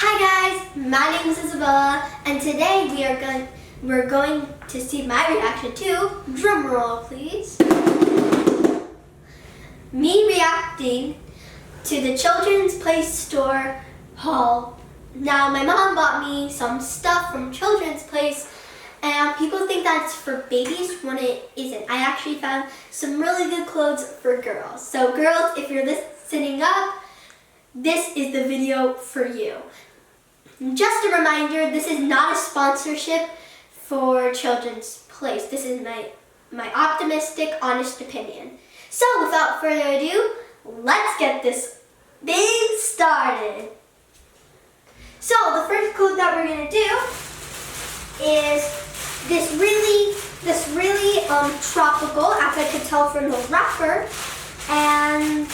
Hi guys, my name is Isabella, and today we're going to see my reaction to, drum roll please, me reacting to the Children's Play Store haul. Now my mom bought me some stuff from Children's Place, and people think that's for babies when it isn't. I actually found some really good clothes for girls. So girls, if you're listening up, this is the video for you. Just a reminder, this is not a sponsorship for Children's Place. This is my optimistic, honest opinion. So without further ado, let's get this thing started. So the first code that we're gonna do is this really tropical, as I could tell from the wrapper. And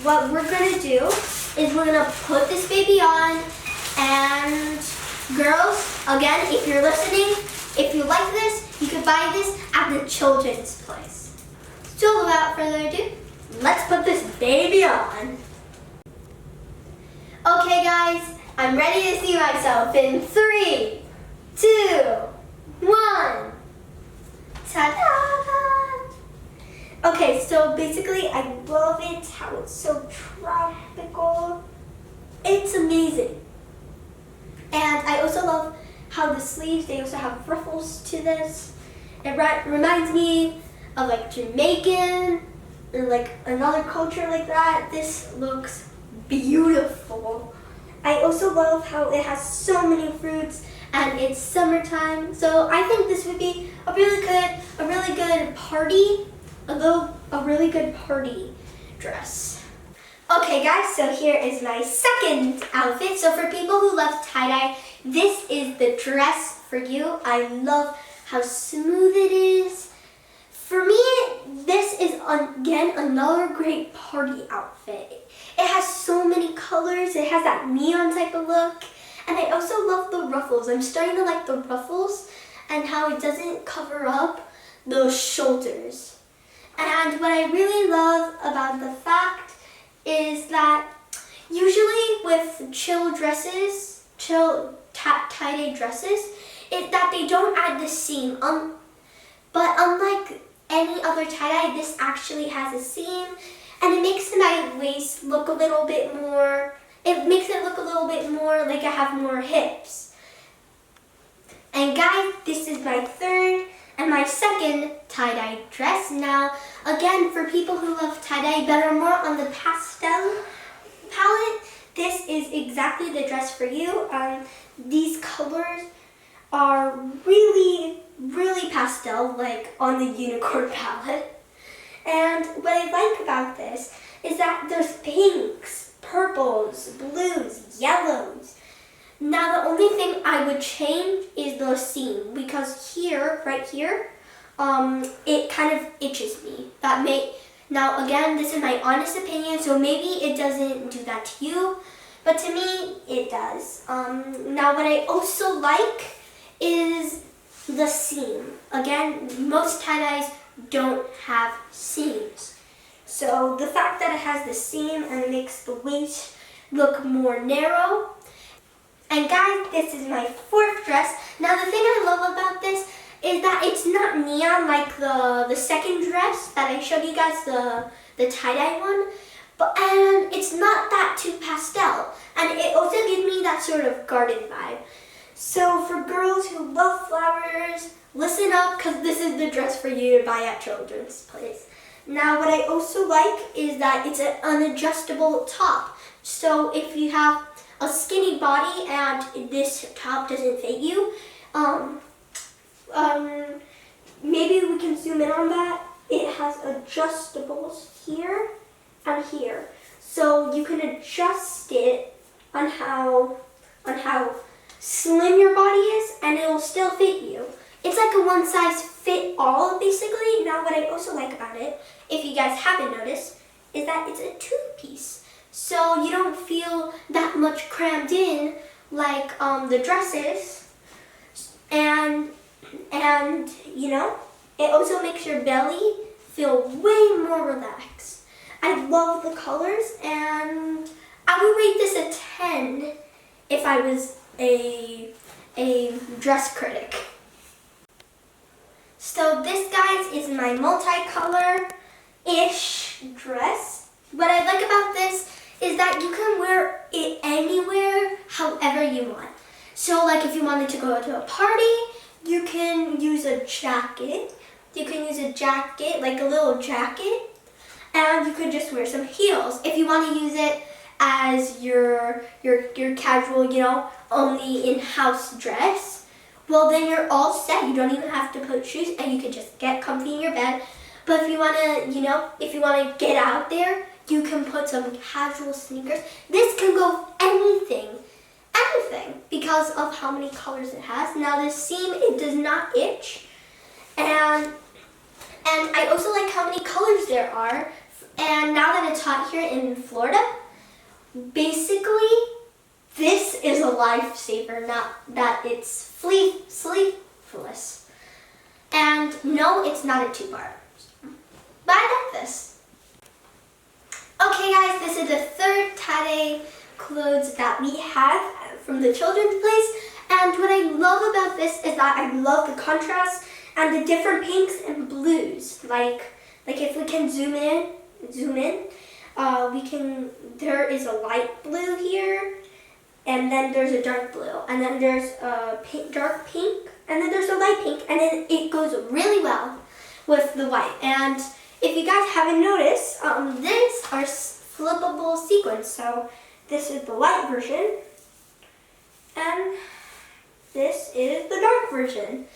what we're gonna do is we're gonna put this baby on. And girls, again, if you're listening, if you like this, you can buy this at the Children's Place. So without further ado, let's put this baby on. Okay guys, I'm ready to see myself in 3, 2, 1. Ta-da! Okay, so basically I love it, how it's so tropical. It's amazing. And I also love how the sleeves, they also have ruffles to this. It reminds me of like Jamaican or like another culture like that. This looks beautiful. I also love how it has so many fruits and it's summertime. So I think this would be a really good party, a really good party dress. Okay guys, so here is my second outfit. So for people who love tie-dye, this is the dress for you. I love how smooth it is. For me, this is again another great party outfit. It has so many colors. It has that neon type of look. And I also love the ruffles. I'm starting to like the ruffles and how it doesn't cover up those shoulders. And what I really love about the fact is that usually with tie-dye dresses, is that they don't add the seam. But unlike any other tie-dye, this actually has a seam, and it makes my waist look a little bit more, it makes it look a little bit more like I have more hips. And guys, this is my third and my second tie-dye dress. Now, again, for people who love tie-dye but are more on the pastel palette, this is exactly the dress for you. These colors are really pastel, like on the unicorn palette. And what I like about this is that there's pinks, purples, blues, yellows. Now the only thing I would change is the seam, because here, right here, it kind of itches me. Now again, this is my honest opinion, so maybe it doesn't do that to you, but to me, it does. Now what I also like is the seam. Again, most tie-dyes don't have seams. So the fact that it has the seam and it makes the waist look more narrow. And guys, this is my fourth dress. Now the thing I love about this is that it's not neon like the second dress that I showed you guys, the tie-dye one, and it's not that too pastel. And it also gives me that sort of garden vibe. So for girls who love flowers, listen up, because this is the dress for you to buy at Children's Place. Now what I also like is that it's an adjustable top. So if you have a skinny body and this top doesn't fit you, maybe we can zoom in on that. It has adjustables here and here. So you can adjust it on how slim your body is, and it will still fit you. It's like a one size fit all basically. Now what I also like about it, if you guys haven't noticed, is that it's a two-piece. So you don't feel that much crammed in like the dresses, and you know, it also makes your belly feel way more relaxed. I love the colors, and I would rate this a 10 if I was a dress critic. So this, guys, is my multicolor-ish dress. What I like about this is that you can wear it anywhere, however you want. So like if you wanted to go to a party, you can use a jacket. You can use a jacket, like a little jacket, and you could just wear some heels. If you want to use it as your casual, you know, only in-house dress, well then you're all set. You don't even have to put shoes, and you can just get comfy in your bed. But if you want to, you know, if you want to get out there, you can put some casual sneakers. This can go anything, because of how many colors it has. Now this seam, it does not itch, and I also like how many colors there are. And now that it's hot here in Florida, basically this is a lifesaver, not that it's sleeveless. And no, it's not a two-part, but I like this. Okay guys, this is the third tie-dye clothes that we have from the children's place. And what I love about this is that I love the contrast and the different pinks and blues. Like if we can zoom in, there is a light blue here, and then there's a dark blue, and then there's a dark pink, and then there's a light pink, and then it goes really well with the white. And if you guys haven't noticed, these are flippable sequins. So this is the light version, and this is the dark version.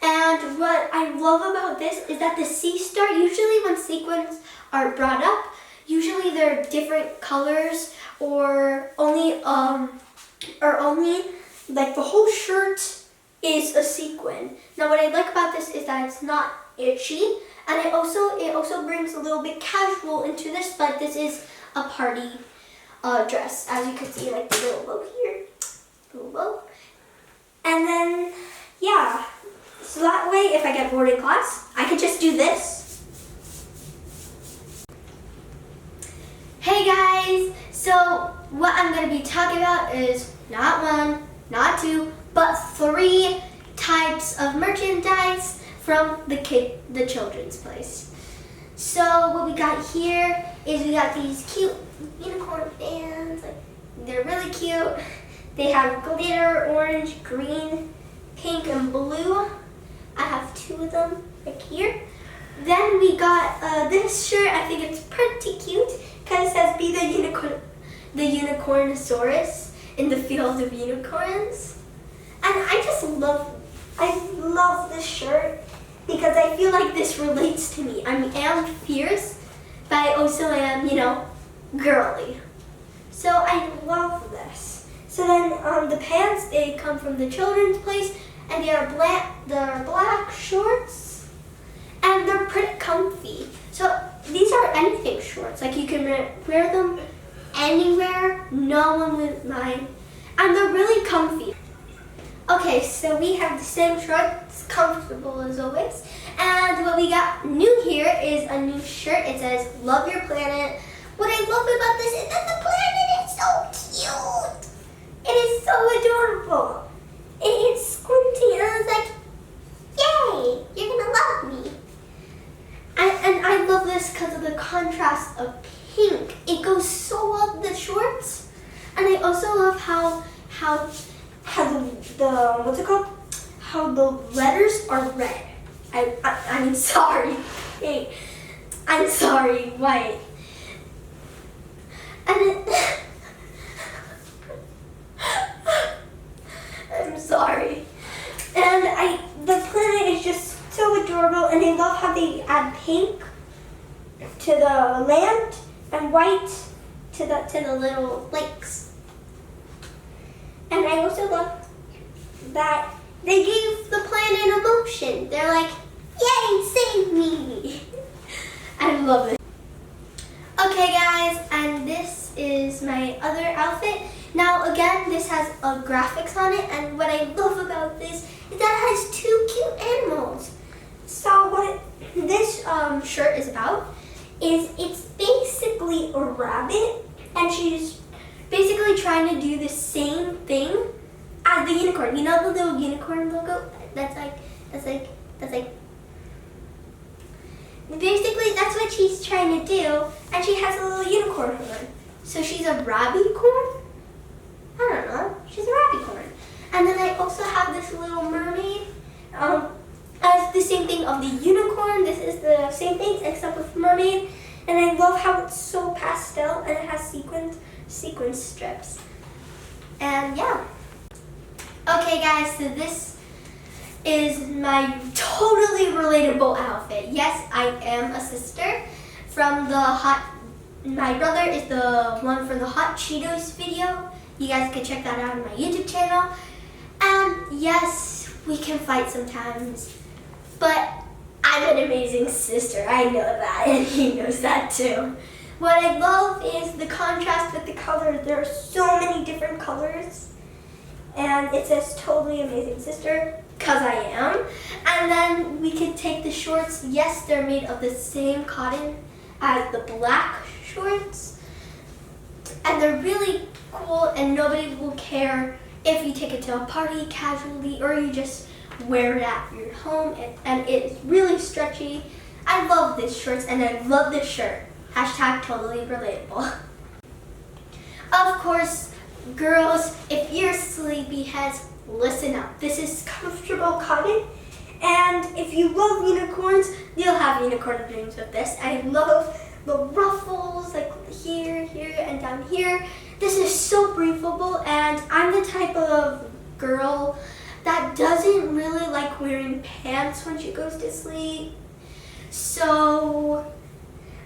And what I love about this is that the C-star, usually when sequins are brought up, usually they're different colors, or only like the whole shirt is a sequin. Now what I like about this is that it's not itchy, and it also brings a little bit casual into this, but this is a party dress. As you can see, like the little bow here, little bow. And then, yeah, so that way if I get bored in class, I could just do this. Hey guys, so what I'm going to be talking about is not one, not two, but 3 types of merchandise from the children's place. So what we got here is we got these cute unicorn fans. Like, they're really cute. They have glitter, orange, green, pink, and blue. I have 2 of them right here. Then we got this shirt. I think it's pretty cute because it says "Be the unicorn, the Unicornosaurus in the field of unicorns." And I love this shirt because I feel like this relates to me. I am fierce, but I also am, you know, girly. So I love this. So then the pants, they come from the children's place, and they're black shorts, and they're pretty comfy. So these are anything shorts. Like you can wear them anywhere, no one would mind, and they're really comfy. Okay, so we have the same shorts, comfortable as always. And what we got new here is a new shirt. It says "Love Your Planet." What I love about this is that the planet is so cute. It is so adorable. It's squinty, and I was like, yay, you're gonna love me. And I love this because of the contrast of pink. It goes so well with the shorts. And I also love how the what's it called? How the letters are red. I'm sorry. Hey, I'm sorry, white. And I'm sorry. And the planet is just so adorable, and I love how they add pink to the land and white to the little lakes. And I also love that they gave the planet emotion. They're like, yay, save me. I love it. Okay guys, and this is my other outfit. Now again, this has graphics on it, and what I love about this is that it has 2 cute animals. So what this shirt is about is it's basically a rabbit, and she's basically trying to do the same thing as the unicorn. You know the little unicorn logo? That's like. Basically, that's what she's trying to do, and she has a little unicorn horn. So she's a rabbit-corn? I don't know. She's a rabbit-corn. And then I also have this little mermaid. As the same thing of the unicorn. This is the same thing except with mermaid. And I love how it's so pastel and it has sequin strips. And yeah. Okay guys, so this is my totally relatable outfit. Yes, I am a sister from my brother is the one from the Hot Cheetos video. You guys can check that out on my YouTube channel. And yes, we can fight sometimes, but I'm an amazing sister. I know that, and he knows that too. What I love is the contrast with the colors. There are so many different colors, and it says totally amazing sister, because I am. And then we could take the shorts. Yes, they're made of the same cotton as the black shorts, and they're really cool, and nobody will care if you take it to a party casually or you just wear it at your home, and it's really stretchy. I love these shorts and I love this shirt. Hashtag totally relatable. Of course, girls, if you're sleepyheads, listen up. This is comfortable cotton, and if you love unicorns, you'll have unicorn dreams with this. I love the ruffles, like here, and down here. This is so breathable, and I'm the type of girl that doesn't really like wearing pants when she goes to sleep. So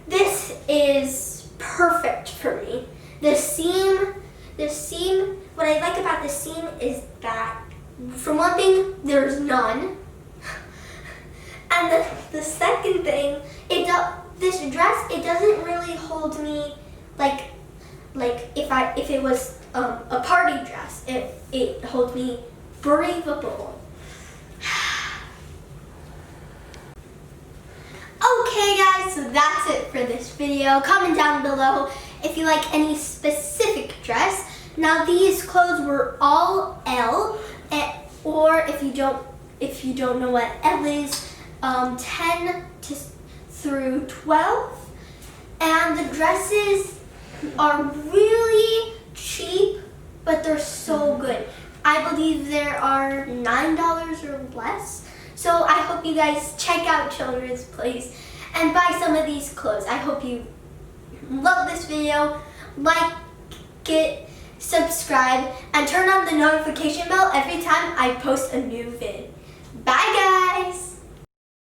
this is perfect for me. The seam, what I like about the seam is that, for one thing, there's none. And the second thing, this dress, it doesn't really hold me like if it was a party dress. It holds me breathable. Okay guys, so that's it for this video. Comment down below if you like any specific dress. Now these clothes were all L, or if you don't know what L is, 10 through 12. And the dresses are really cheap, but they're so good. I believe there are $9 or less. So I hope you guys check out Children's Place and buy some of these clothes. I hope you love this video, like it, subscribe, and turn on the notification bell every time I post a new vid.